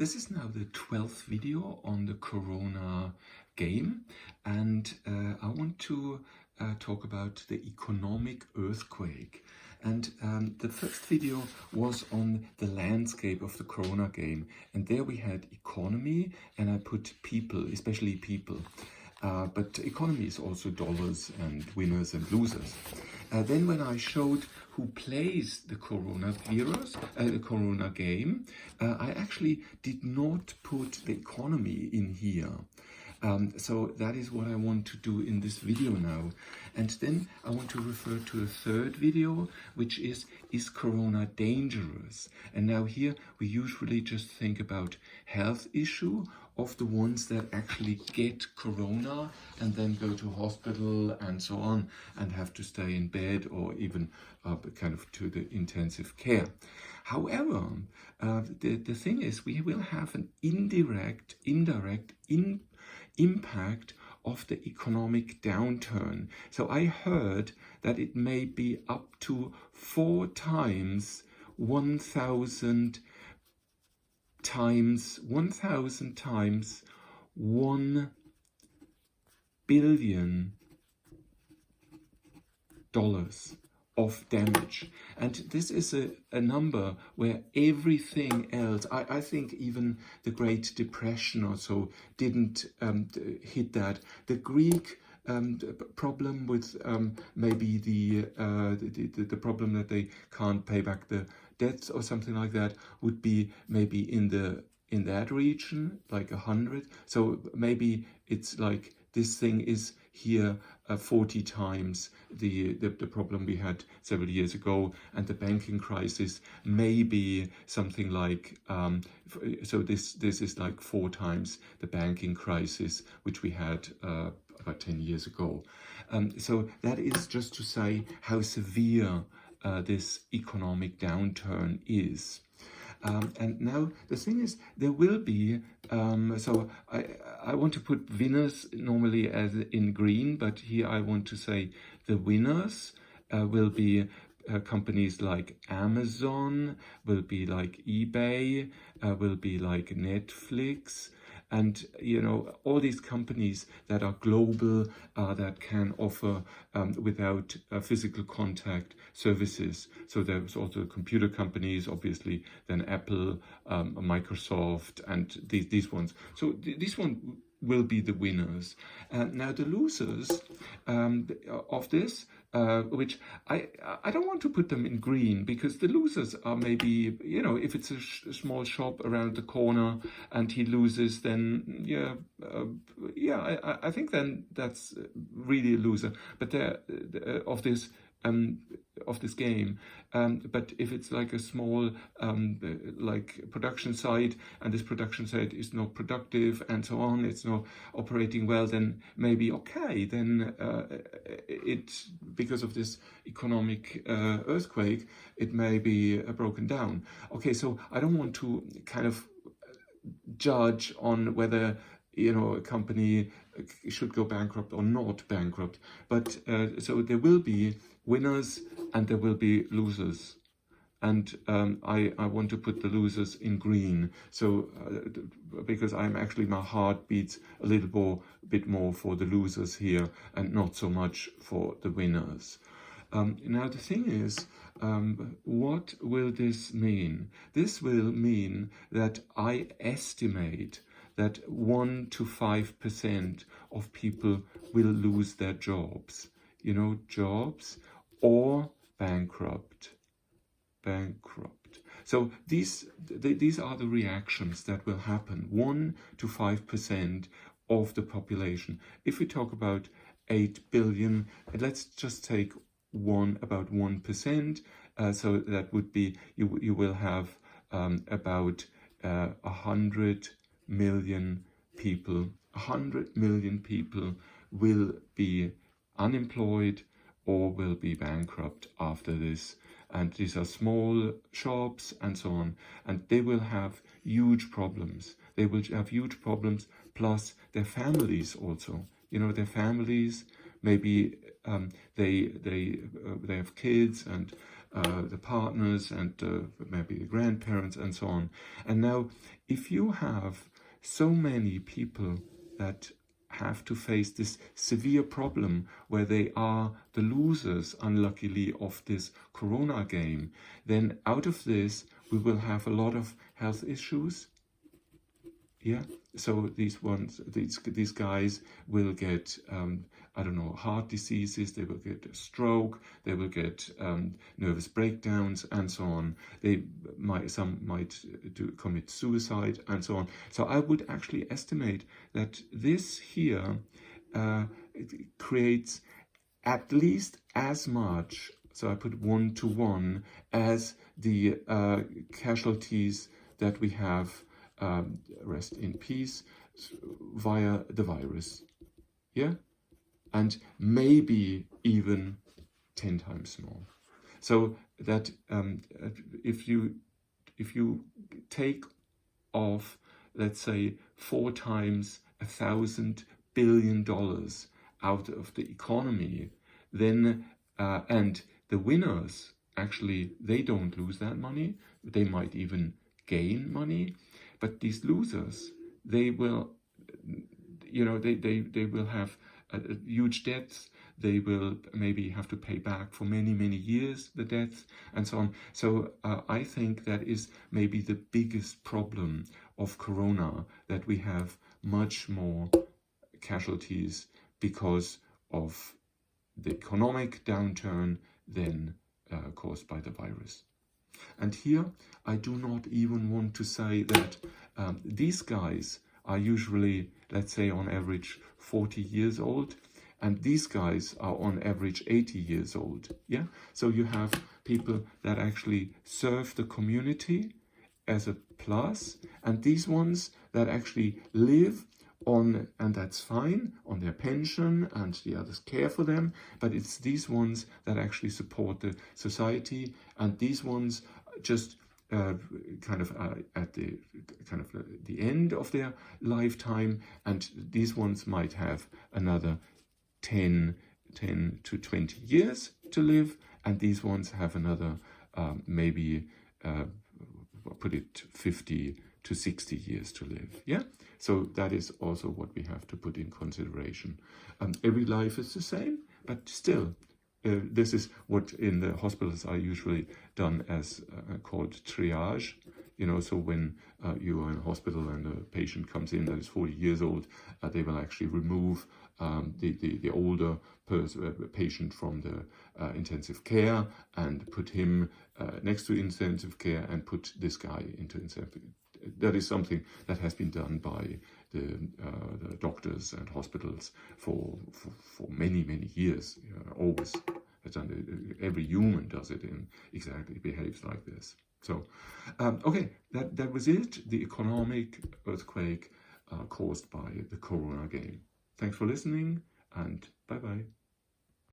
This is now the 12th video on the Corona game, and I want to talk about the economic earthquake. And the first video was on the landscape of the Corona game, and there we had economy, and I put people, especially people. But economy is also dollars and winners and losers. Then when I showed who plays the coronavirus, the Corona game, I actually did not put the economy in here. So that is what I want to do in this video now. And then I want to refer to a third video, which is Corona dangerous? And now here we usually just think about health issue of the ones that actually get Corona and then go to hospital and so on and have to stay in bed or even kind of to the intensive care. However, the thing is we will have an indirect impact of the economic downturn. So I heard that it may be up to 4 times 1,000 times $1 billion of damage. And this is a number where everything else, I think even the Great Depression or so didn't hit that. The Greek problem with maybe the problem that they can't pay back the debts or something like that would be maybe in that region, like 100. So maybe it's like this thing is here 40 times the problem we had several years ago, and the banking crisis may be something like so this is like 4 times the banking crisis which we had about 10 years ago. So that is just to say how severe this economic downturn is. And now the thing is, there will be, so I want to put winners normally as in green, but here I want to say the winners will be companies like Amazon, will be like eBay, will be like Netflix, and all these companies that are global, that can offer without physical contact services. So there's also computer companies, obviously, then Apple, Microsoft, and these ones. So this one will be the winners. Now the losers of this, which I don't want to put them in green, because the losers are maybe, if it's a small shop around the corner and he loses, then I think then that's really a loser. But they're of this game. But if it's like a small like production site, and this production site is not productive and so on, it's not operating well, then maybe okay, then because of this economic earthquake, it may be broken down. Okay, so I don't want to kind of judge on whether a company should go bankrupt or not bankrupt, but so there will be winners and there will be losers, and I want to put the losers in green, so because my heart beats a bit more for the losers here and not so much for the winners. Now the thing is, what will this mean? This will mean that I estimate that 1 to 5% of people will lose their jobs. Jobs or bankrupt. So these are the reactions that will happen. 1 to 5% of the population. If we talk about 8 billion, let's just take about 1%. So that would be, you will have about 100 million people. 100 million people will be unemployed or will be bankrupt after this. And these are small shops and so on, and they will have huge problems. They will have huge problems, plus their families also. Their families, maybe they have kids, and the partners and maybe the grandparents and so on. And now, if you have so many people that have to face this severe problem where they are the losers, unluckily, of this corona game, then out of this we will have a lot of health issues. Yeah, so these guys will get I don't know, heart diseases, they will get a stroke, they will get nervous breakdowns and so on. Some might commit suicide and so on. So I would actually estimate that this here it creates at least as much, so I put 1 to 1, as the casualties that we have, rest in peace, via the virus. Yeah? And maybe even 10 times more. So that if you take off, let's say, 4 times $1,000 billion out of the economy, then and the winners, actually, they don't lose that money. They might even gain money. But these losers, they will, they will have huge debts. They will maybe have to pay back for many, many years the debts and so on. So I think that is maybe the biggest problem of corona, that we have much more casualties because of the economic downturn than caused by the virus. And here, I do not even want to say that these guys are usually, let's say, on average 40 years old, and these guys are on average 80 years old. Yeah, so you have people that actually serve the community as a plus, and these ones that actually live on, and that's fine, on their pension, and the others care for them, but it's these ones that actually support the society, and these ones just kind of at the end of their lifetime, and these ones might have another 10 to 20 years to live, and these ones have another maybe put it 50 to 60 years to live. Yeah, so that is also what we have to put in consideration. Every life is the same, but still, this is what in the hospitals are usually done as called triage. So when you are in a hospital and a patient comes in that is 40 years old, they will actually remove the older patient from the intensive care and put him next to intensive care and put this guy into intensive. That is something that has been done by the doctors and hospitals for many, many years. Always has done it. Every human does it and exactly behaves like this. So, okay, that was it. The economic earthquake caused by the corona game. Thanks for listening, and bye-bye.